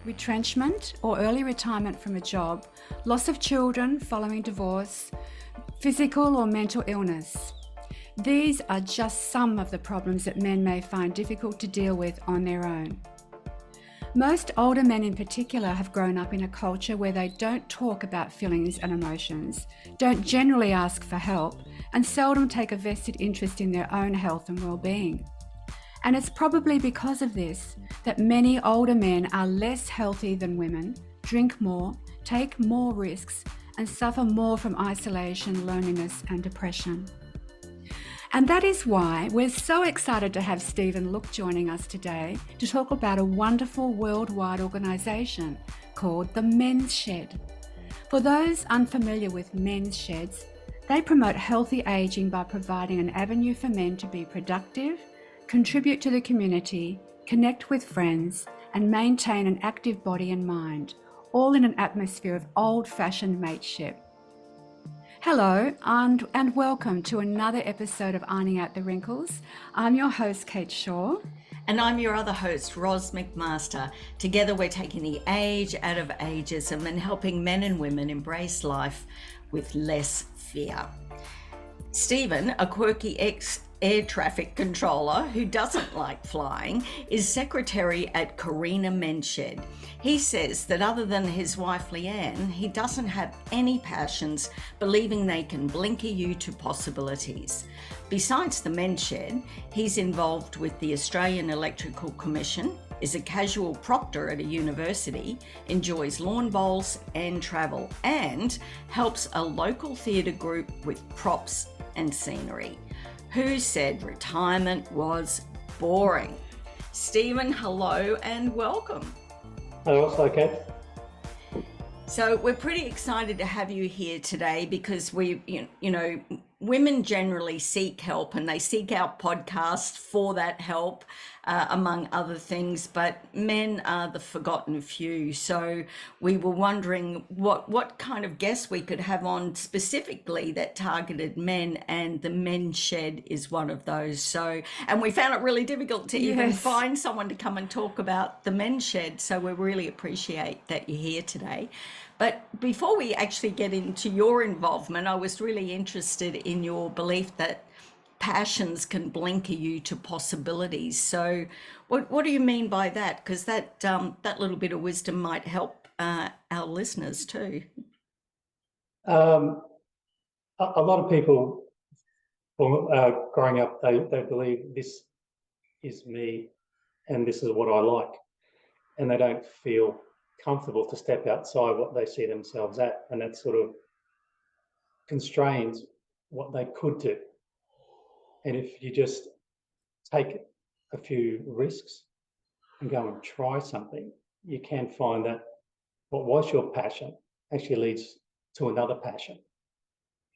retrenchment or early retirement from a job, loss of children following divorce, physical or mental illness. These are just some of the problems that men may find difficult to deal with on their own. Most older men in particular have grown up in a culture where they don't talk about feelings and emotions, don't generally ask for help, and seldom take a vested interest in their own health and well-being. And it's probably because of this that many older men are less healthy than women, drink more, take more risks, and suffer more from isolation, loneliness, and depression. And that is why we're so excited to have Stephen Look joining us today to talk about a wonderful worldwide organisation called the Men's Shed. For those unfamiliar with men's sheds, they promote healthy ageing by providing an avenue for men to be productive, contribute to the community, connect with friends, and maintain an active body and mind, all in an atmosphere of old-fashioned mateship. Hello and welcome to another episode of Ironing Out the Wrinkles. I'm your host, Kate Shaw. And I'm your other host, Ros McMaster. Together we're taking the age out of ageism and helping men and women embrace life with less fear. Stephen, a quirky ex-air traffic controller who doesn't like flying, is secretary at Carina Men's Shed. He says that other than his wife Leanne, he doesn't have any passions, believing they can blinker you to possibilities. Besides the Men's Shed, he's involved with the Australian Electoral Commission, is a casual proctor at a university, enjoys lawn bowls and travel, and helps a local theatre group with props and scenery. Who said retirement was boring? Stephen, hello and welcome. Hello, okay. So we're pretty excited to have you here today because women generally seek help and they seek our podcast for that help, among other things, but men are the forgotten few. So we were wondering what kind of guests we could have on specifically that targeted men, and the Men's Shed is one of those. So, and we found it really difficult to even find someone to come and talk about the Men's Shed. So we really appreciate that you're here today. But before we actually get into your involvement, I was really interested in your belief that passions can blinker you to possibilities. So what do you mean by that? Because that little bit of wisdom might help our listeners too. A lot of people growing up, they believe this is me and this is what I like. And they don't feel comfortable to step outside what they see themselves at, and that sort of constrains what they could do. And if you just take a few risks and go and try something, you can find that what was your passion actually leads to another passion.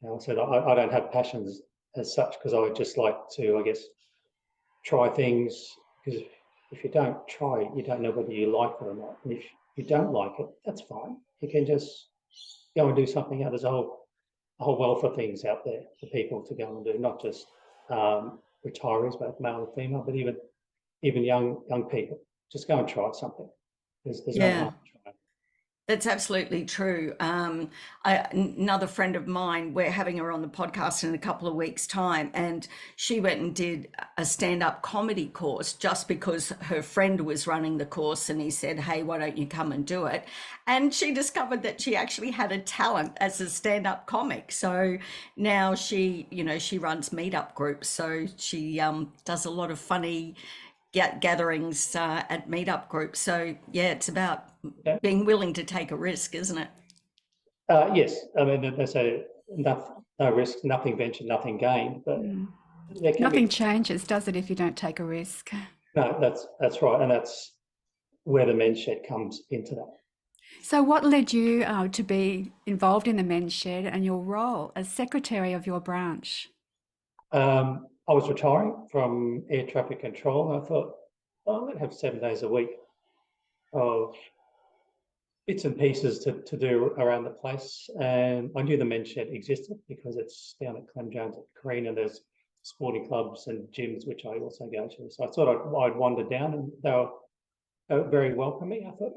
I said I don't have passions as such because I would just like to, I guess, try things, because if you don't try, you don't know whether you like it or not. And if you don't like it, that's fine. You can just go and do something else. There's a whole wealth of things out there for people to go and do, not just retirees, both male and female, but even young people. Just go and try something. There's no harm in trying. That's absolutely true. Another friend of mine, we're having her on the podcast in a couple of weeks' time, and she went and did a stand-up comedy course just because her friend was running the course, and he said, hey, why don't you come and do it? And she discovered that she actually had a talent as a stand-up comic. So now she runs meetup groups. So she does a lot of funny gatherings at meetup groups. So yeah, it's about being willing to take a risk, isn't it? Yes, I mean they say no risk, nothing ventured, nothing gained. But nothing changes, does it, if you don't take a risk? No, that's right, and that's where the Men's Shed comes into that. So what led you to be involved in the Men's Shed and your role as secretary of your branch? I was retiring from air traffic control, and I thought, I'm going to have 7 days a week of bits and pieces to do around the place. And I knew the Men's Shed existed because it's down at Clem Jones at Carina. There's sporting clubs and gyms, which I also go to. So I thought I'd wander down, and they were very welcoming. I thought,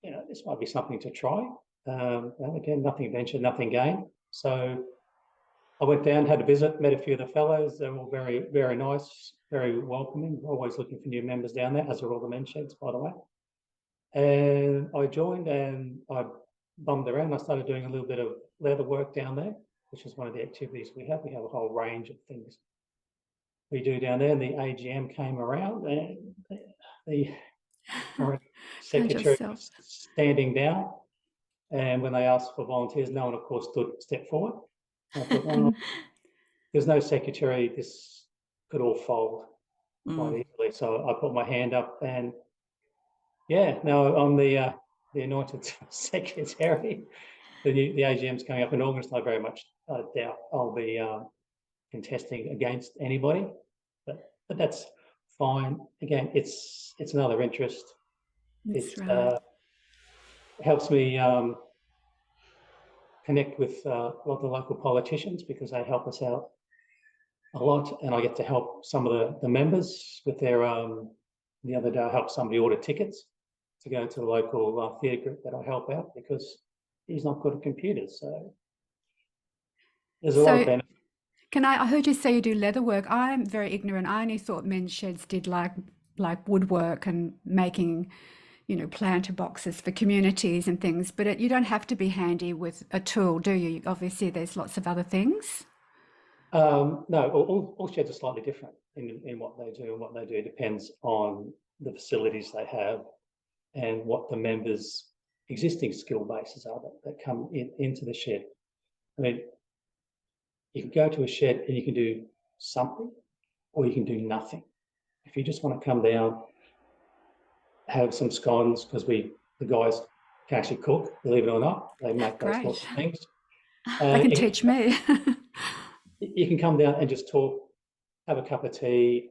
this might be something to try. And again, nothing ventured, nothing gained. So I went down, had a visit, met a few of the fellows. They're all very, very nice, very welcoming, always looking for new members down there, as are all the men's sheds, by the way. And I joined and I bummed around. I started doing a little bit of leather work down there, which is one of the activities we have. We have a whole range of things we do down there. And the AGM came around and the current secretary was standing down. And when they asked for volunteers, no one, of course, stepped forward. I thought, well, there's no secretary. This could all fold quite easily. So I put my hand up and, no, I'm the anointed secretary. The AGM's coming up in August. I very much doubt I'll be contesting against anybody, but that's fine. Again, it's another interest. That's right. Helps me connect with a lot of the local politicians because they help us out a lot, and I get to help some of the members with their. The other day, I helped somebody order tickets to go to the local theatre group that I help out because he's not good at computers. So there's a lot of benefits. I heard you say you do leather work. I'm very ignorant. I only thought men's sheds did like woodwork and making, planter boxes for communities and things, but you don't have to be handy with a tool, do you? Obviously, there's lots of other things. No, all sheds are slightly different in what they do, and what they do depends on the facilities they have and what the members' existing skill bases are that come into the shed. I mean, you can go to a shed and you can do something, or you can do nothing. If you just want to come down, have some scones, because the guys can actually cook, believe it or not. They make those sorts of things. They can teach me. You can come down and just talk, have a cup of tea,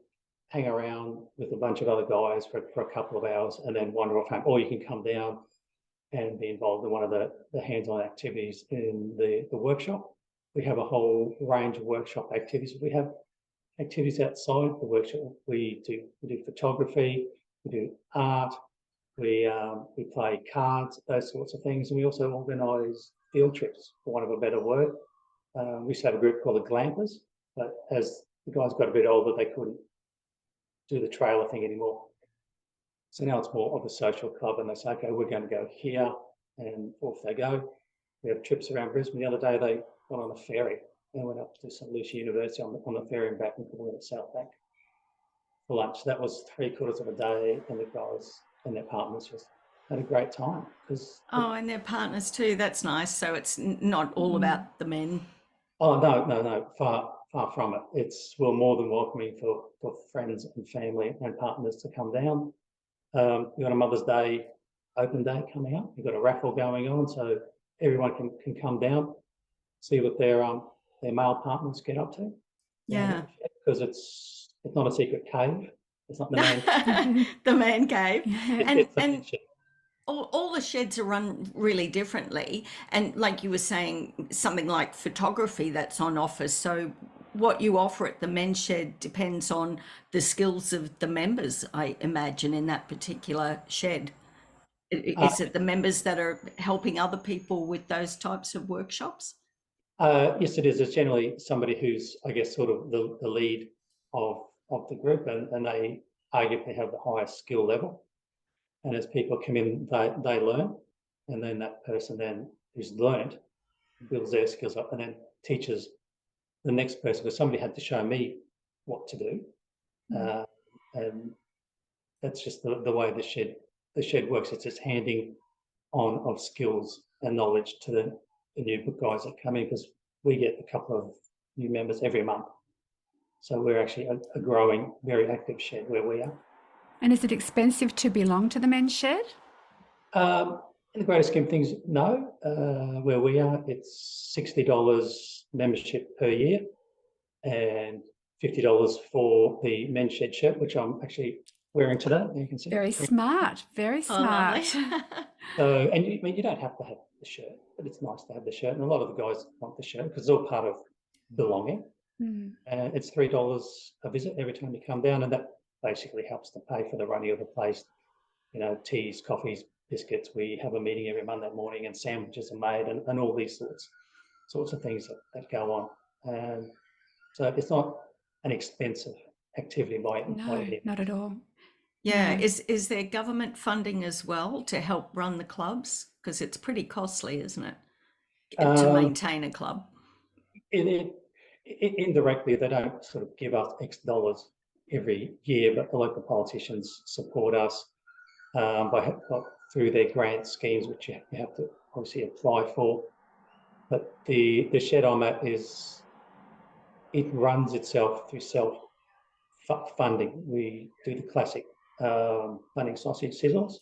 hang around with a bunch of other guys for a couple of hours, and then wander off home. Or you can come down and be involved in one of the hands-on activities in the workshop. We have a whole range of workshop activities. We have activities outside the workshop. We do photography, we do art, we play cards, those sorts of things. And we also organise field trips, for want of a better word. We used to have a group called the Glampers, but as the guys got a bit older, they couldn't do the trailer thing anymore. So now it's more of a social club, and they say, okay, we're going to go here, and off they go. We have trips around Brisbane. The other day they went on a ferry and went up to St Lucia University on the ferry and back, and called it South Bank for lunch. That was 3/4 of a day, and the guys and their partners just had a great time. And their partners too. That's nice. So it's not all about the men. Oh no, far from it. We're more than welcoming for friends and family and partners to come down. We've got a Mother's Day open day coming up. We've got a raffle going on, so everyone can come down, see what their male partners get up to. Yeah, because it's not a secret cave. It's not the man cave. The man cave. And all the sheds are run really differently. And like you were saying, something like photography that's on offer. So what you offer at the men's shed depends on the skills of the members, I imagine, in that particular shed. Is it the members that are helping other people with those types of workshops? Yes, it is. It's generally somebody who's, I guess, sort of the lead of the group, and they arguably have the highest skill level. And as people come in, they learn, and then that person then who's learned builds their skills up and then teaches the next person, because somebody had to show me what to do. And that's just the way the shed works. It's just handing on of skills and knowledge to the new guys that come in, because we get a couple of new members every month. So we're actually a growing, very active shed where we are. And is it expensive to belong to the men's shed? In the greater scheme of things, no. Where we are, it's $60 membership per year and $50 for the men's shed shirt, which I'm actually wearing today. You can see. Very smart, very smart. So, and you don't have to have the shirt, but it's nice to have the shirt. And a lot of the guys want the shirt because it's all part of belonging. It's $3 a visit every time you come down, and that basically helps to pay for the running of the place. Teas, coffees, biscuits. We have a meeting every Monday morning, and sandwiches are made, and all these sorts of things that go on. And so it's not an expensive activity by No, any means. not at all. Yeah. No. Is there government funding as well to help run the clubs? Because it's pretty costly, isn't it, to maintain a club? Indirectly, they don't sort of give us X dollars every year, but the local politicians support us through their grant schemes, which you have to obviously apply for. But the shed I'm at it runs itself through self-funding. We do the classic Bunnings sausage sizzles.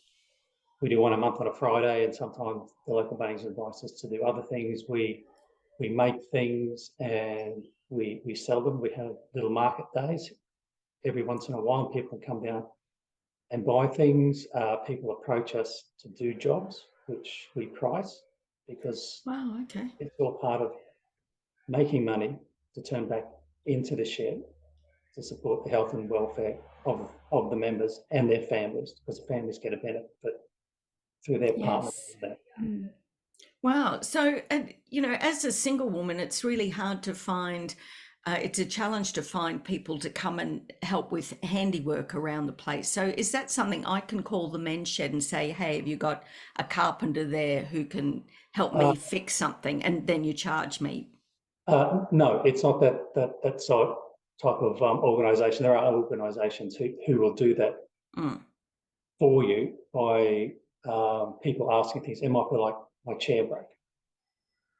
We do one a month on a Friday, and sometimes the local Bunnings advise us to do other things. We make things and we sell them. We have little market days every once in a while. People come down and buy things. People approach us to do jobs, which we price because Wow. Okay. it's all part of making money to turn back into the shed to support the health and welfare of the members and their families, because the families get a benefit through their partner. Yes. Mm. Wow. So, and as a single woman, it's really hard to find. It's a challenge to find people to come and help with handiwork around the place. So, is that something I can call the men's shed and say, "Hey, have you got a carpenter there who can help me fix something?" And then you charge me. No, it's not that sort type of organisation. There are organisations who will do that for you by people asking things. It might be like, my chair broke.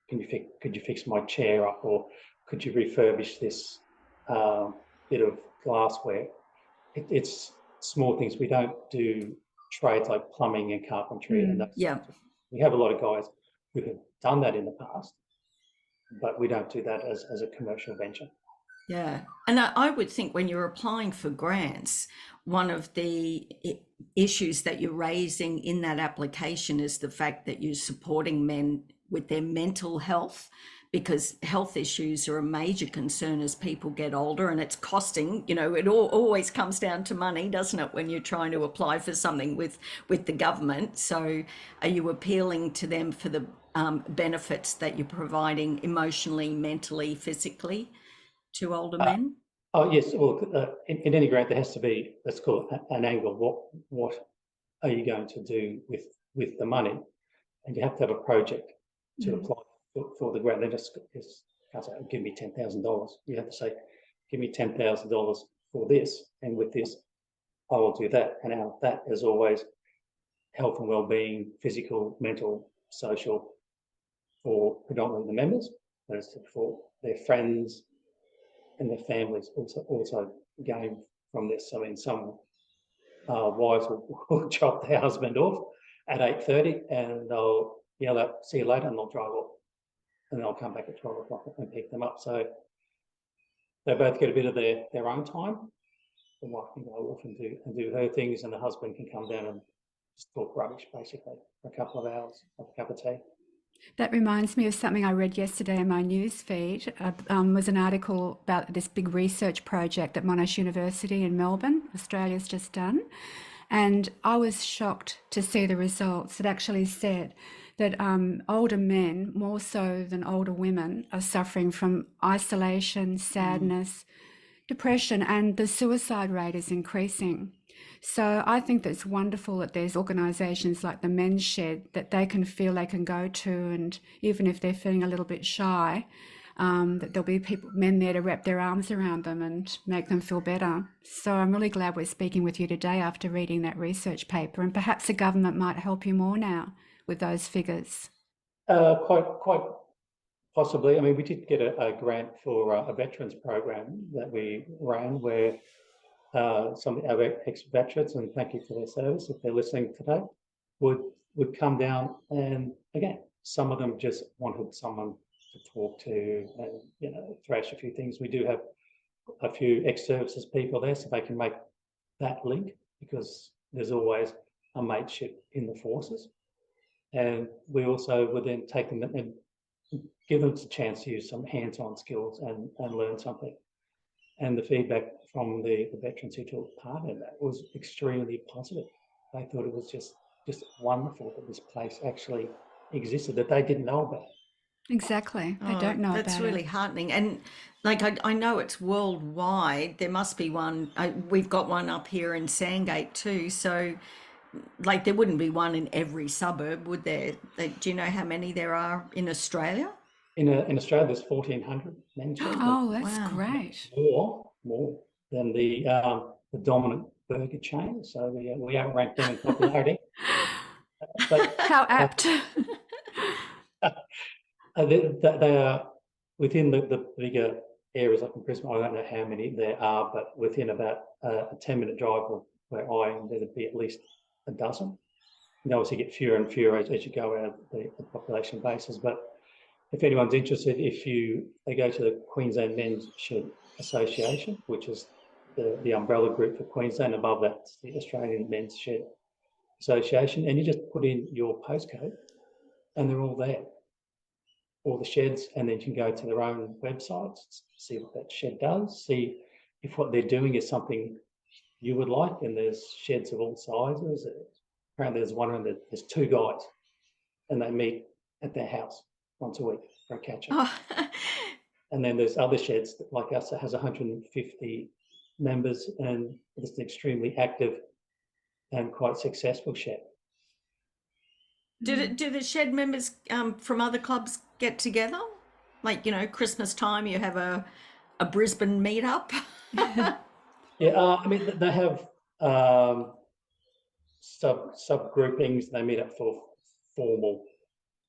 Could you fix my chair up, or could you refurbish this bit of glassware? It's small things. We don't do trades like plumbing and carpentry and that. Yeah. We have a lot of guys who have done that in the past, but we don't do that as a commercial venture. Yeah. And I would think when you're applying for grants, one of the issues that you're raising in that application is the fact that you're supporting men with their mental health, because health issues are a major concern as people get older, and it's costing, it always comes down to money, doesn't it, when you're trying to apply for something with the government. So are you appealing to them for the benefits that you're providing emotionally, mentally, physically to older men? Oh yes, well, in any grant there has to be, let's call it an angle. What are you going to do with the money? And you have to have a project to apply for the grant. They just can't say, give me $10,000. You have to say, give me $10,000 for this, and with this, I will do that. And out of that is always health and well-being, physical, mental, social, for predominantly the members, but it's for their friends and their families also gain from this. I mean, some wives will chop their husband off at 8:30 and they'll yell out, "See you later," and they'll drive off. And they'll come back at 12 o'clock and pick them up. So they both get a bit of their own time. The wife can go off and do her things, and the husband can come down and just talk rubbish, basically, for a couple of hours, have a cup of tea. That reminds me of something I read yesterday in my news feed. Was an article about this big research project that Monash University in Melbourne, Australia's just done. And I was shocked to see the results. It actually said that older men, more so than older women, are suffering from isolation, sadness, depression, and the suicide rate is increasing. So I think that's wonderful that there's organisations like the Men's Shed that they can feel they can go to, and even if they're feeling a little bit shy, that there'll be men there to wrap their arms around them and make them feel better. So I'm really glad we're speaking with you today after reading that research paper, and perhaps the government might help you more now with those figures. Quite possibly. I mean, we did get a grant for a veterans program that we ran where some of our ex-veterans, and thank you for their service if they're listening today, would come down, and again, some of them just wanted someone to talk to and thrash a few things. We do have a few ex-services people there, so they can make that link, because there's always a mateship in the forces. And we also would then take them and give them a chance to use some hands-on skills and learn something. And the feedback from the veterans who took part in that was extremely positive. They thought it was just just wonderful that this place actually existed that they didn't know about. Exactly. They don't know That's about really it. heartening. And like I know it's worldwide. There must be one. We've got one up here in Sandgate too. So like there wouldn't be one in every suburb, would there? Do you know how many there are in Australia? In Australia, there's 1,400 men's sheds. Oh, that's Wow. great. More than the dominant burger chain. So we outrank them in popularity. But How apt. they are within the bigger areas like in Brisbane. I don't know how many there are, but within about a 10-minute drive of where I am, there'd be at least a dozen. You obviously get fewer and fewer as you go out of the population bases. But if anyone's interested, they go to the Queensland Men's Shed Association, which is the umbrella group for Queensland. Above that's the Australian Men's Shed Association, and you just put in your postcode, and they're all there, all the sheds, and then you can go to their own websites, see what that shed does, see if what they're doing is something you would like. And there's sheds of all sizes. Apparently, there's one and there's two guys, and they meet at their house once a week for a catch-up. Oh. And then there's other sheds that, like us, that has 150 members, and it's an extremely active and quite successful shed. Do the shed members from other clubs get together? Like, Christmas time, you have a Brisbane meetup? Yeah, I mean, they have sub groupings. They meet up for formal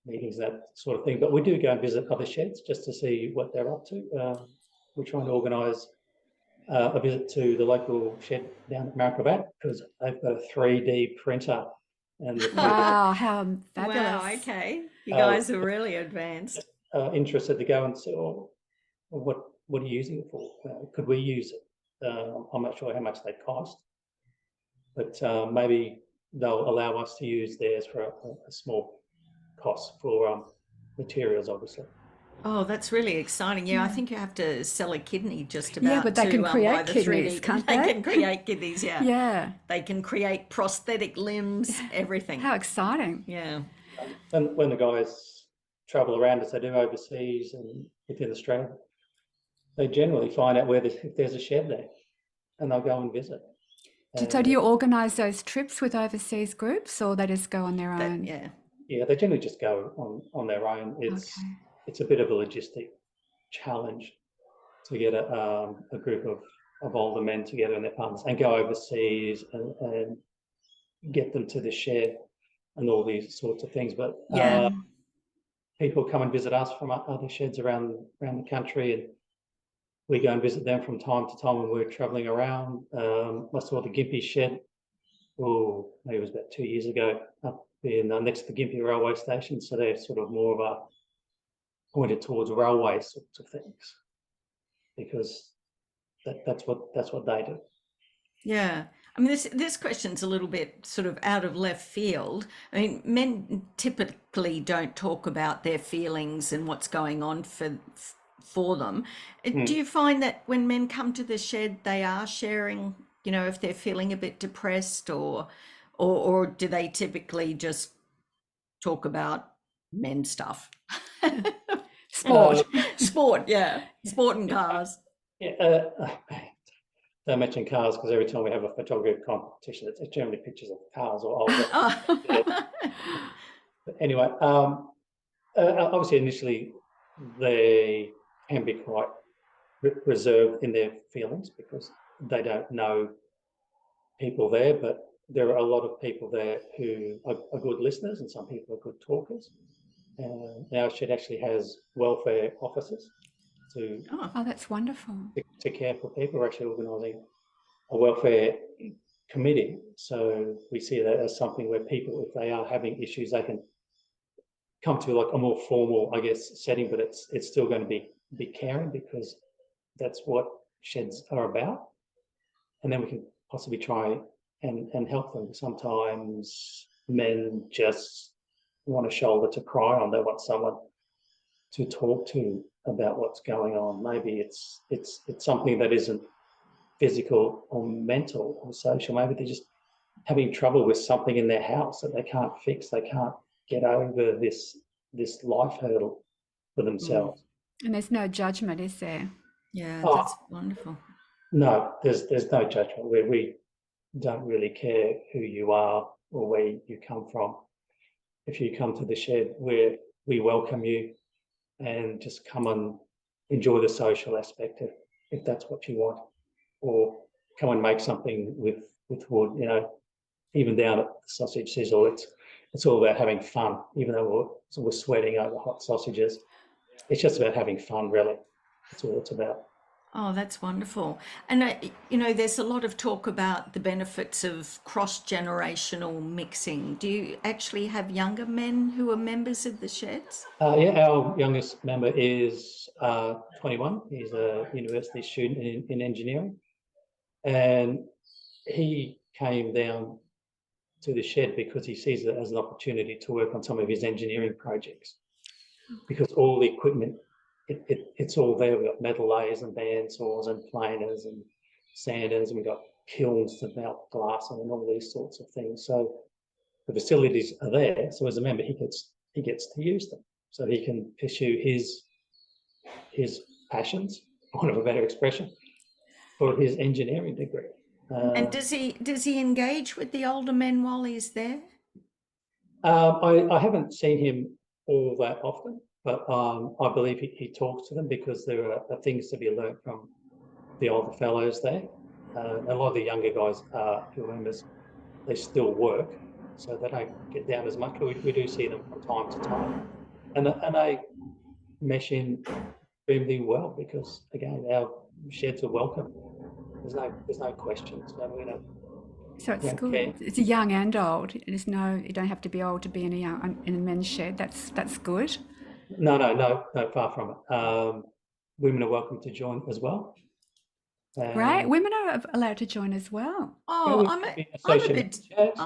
meetings, that sort of thing. But we do go and visit other sheds just to see what they're up to. We're trying to organise a visit to the local shed down at Marrickabad because they've got a 3D printer. And Wow, how fabulous. Wow, okay. You guys are really advanced. Interested to go and say, oh, what are you using it for? Could we use it? I'm not sure how much they cost, but maybe they'll allow us to use theirs for a small cost for materials, obviously. Oh, that's really exciting. Yeah, I think you have to sell a kidney just about Yeah, but they can buy create the kidneys, 3D. can't They they? can create kidneys, yeah. Yeah. They can create prosthetic limbs, everything. How exciting. Yeah. And when the guys travel around as they do overseas and within Australia, they generally find out if there's a shed there, and they'll go and visit. So do you organise those trips with overseas groups, or they just go on their own? Yeah, they generally just go on their own. It's a bit of a logistic challenge to get a group of older men together and their partners and go overseas and get them to the shed and all these sorts of things. But people come and visit us from other sheds around the country, and we go and visit them from time to time when we're travelling around. I saw the Gympie shed, maybe it was about 2 years ago, up in next to the Gympie railway station. So they're sort of more of a pointed towards railway sorts of things, because that's what they do. Yeah. I mean, this question's a little bit sort of out of left field. I mean, men typically don't talk about their feelings and what's going on for them. Do you find that when men come to the shed, they are sharing, if they're feeling a bit depressed, or do they typically just talk about men stuff? Sport, yeah. Sport and cars. Yeah, don't mention cars, because every time we have a photography competition, it's generally pictures of cars or old. But anyway, obviously initially they can be quite reserved in their feelings because they don't know people there, but there are a lot of people there who are good listeners, and some people are good talkers. Our shed actually has welfare officers that's wonderful. to care for people. We're actually organising a welfare committee, so we see that as something where people, if they are having issues, they can come to like a more formal, I guess, setting, but it's still going to be caring, because that's what sheds are about. And then we can possibly try and help them. Sometimes men just want a shoulder to cry on. They want someone to talk to about what's going on. Maybe it's something that isn't physical or mental or social. Maybe they're just having trouble with something in their house that they can't fix. They can't get over this life hurdle for themselves. And there's no judgment, is there? Yeah, Oh, that's wonderful. no, there's no judgment. We don't really care who you are or where you come from. If you come to the shed, we welcome you, and just come and enjoy the social aspect if that's what you want, or come and make something with wood. You know, even down at the sausage sizzle, it's all about having fun. Even though we're sweating over hot sausages, it's just about having fun, really. That's all it's about. Oh, that's wonderful. And, you know, there's a lot of talk about the benefits of cross-generational mixing. Do you actually have younger men who are members of the sheds? Yeah, our youngest member is 21. He's a university student in engineering, and he came down to the shed because he sees it as an opportunity to work on some of his engineering projects, because all the equipment, it's all there. We've got metal layers and bandsaws and planers and sanders, and we've got kilns to melt glass and all these sorts of things. So the facilities are there. So as a member, he gets to use them. So he can pursue his passions, for want of a better expression, for his engineering degree. And does he engage with the older men while he's there? I haven't seen him all that often, but I believe he talks to them, because there are things to be learnt from the older fellows there. A lot of the younger guys who are members, they still work, so they don't get down as much. But we do see them from time to time, and they mesh in extremely well, because again, our sheds are welcome. There's no questions. So it's good. Okay. It's a young and old. You don't have to be old to be in a men's shed. That's good. No, far from it. Women are welcome to join as well. Right, women are allowed to join as well. Oh, Yeah, I'm we a associate bit, sheds.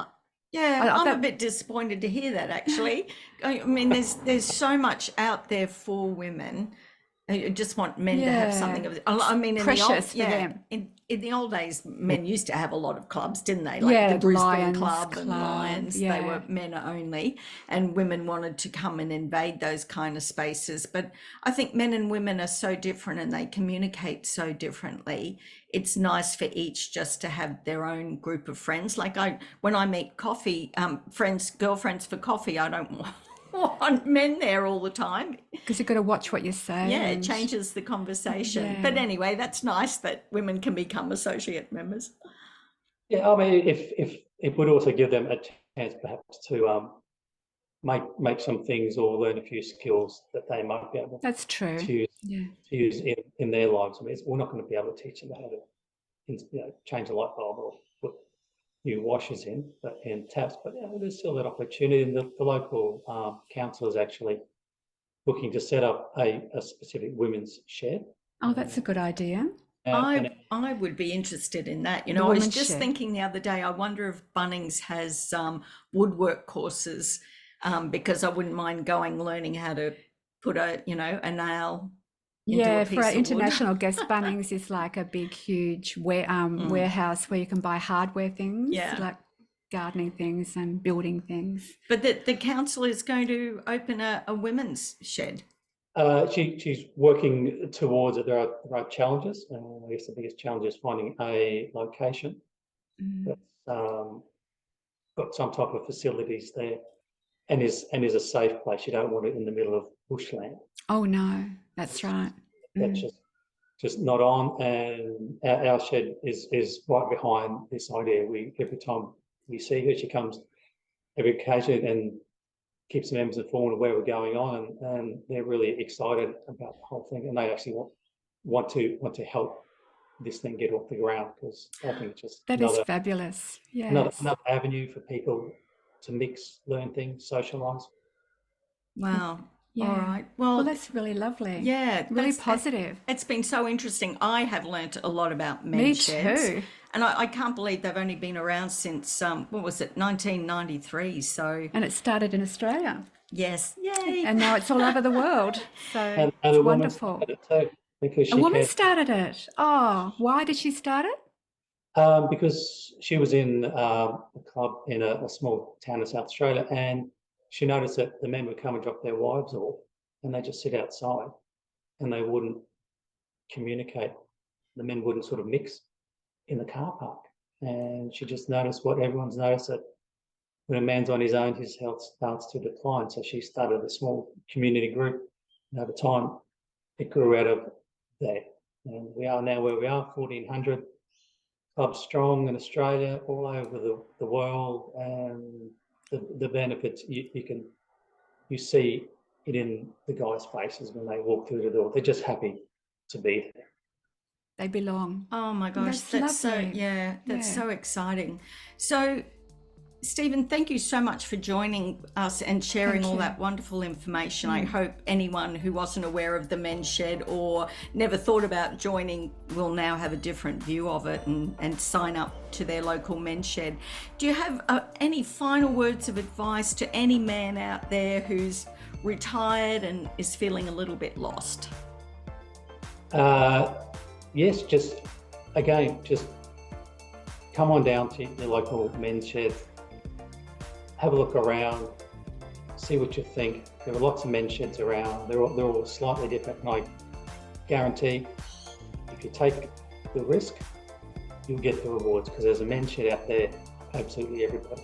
I'm a bit disappointed to hear that, actually. I mean, there's so much out there for women. I just want men to have something of it. I mean, Precious for them. In the old days, men used to have a lot of clubs, didn't they? Like the Brisbane Lions Club and Lions. They yeah. were men only, and women wanted to come and invade those kind of spaces. But I think men and women are so different, and they communicate so differently. It's nice for each just to have their own group of friends. Like when I meet girlfriends for coffee, I don't want men there all the time. Because you've got to watch what you're saying. Yeah, it changes the conversation. Yeah. But anyway, that's nice that women can become associate members. Yeah, I mean, if it would also give them a chance perhaps to make some things or learn a few skills that they might be able That's true. to use in their lives. I mean, we're not going to be able to teach them how to change a light bulb or put new washers in taps, but there's still that opportunity. And the local council is actually looking to set up a specific women's shed. Oh, that's a good idea. I would be interested in that. You know, I was just thinking the other day, I wonder if Bunnings has woodwork courses, because I wouldn't mind learning how to put a nail into a piece for our of international guests, Bunnings is like a big, huge warehouse where you can buy hardware things, like gardening things and building things. But the council is going to open a women's shed. She's working towards it. There are challenges. I guess the biggest challenge is finding a location that's got some type of facilities there, and is a safe place. You don't want it in the middle of bushland. Oh no, that's right. That's just not on. And our shed is right behind this idea. Every time we see her, she comes every occasion and keeps the members informed of where we're going on, and they're really excited about the whole thing, and they actually want to help this thing get off the ground, because I think it's just that is fabulous. Yeah, another avenue for people to mix, learn things, socialise. Wow. Yeah. All right. Well, that's really lovely. Yeah. Really positive. It's been so interesting. I have learnt a lot about men's sheds. Me too. And I can't believe they've only been around since, 1993. So. And it started in Australia. Yes. Yay. And now it's all over the world. So and it's A wonderful. woman started it too, because a woman started it. Oh, why did she start it? Because she was in a club in a small town in South Australia, and she noticed that the men would come and drop their wives off, and they just sit outside, and they wouldn't communicate. The men wouldn't sort of mix in the car park, and she just noticed what everyone's noticed, that when a man's on his own, his health starts to decline. So she started a small community group, and over time, it grew out of that. And we are now where we are, 1,400 clubs strong in Australia, all over the world, and the benefits you see it in the guys' faces when they walk through the door. They're just happy to be there. They belong. Oh my gosh, That's so lovely. that's so exciting. So Stephen, thank you so much for joining us and sharing all that wonderful information. I hope anyone who wasn't aware of the Men's Shed or never thought about joining will now have a different view of it and sign up to their local Men's Shed. Do you have any final words of advice to any man out there who's retired and is feeling a little bit lost? Yes, just come on down to your local Men's Shed. Have a look around, see what you think. There are lots of men's sheds around. They're all slightly different. And I guarantee if you take the risk, you'll get the rewards, because there's a men's shed out there for absolutely everybody.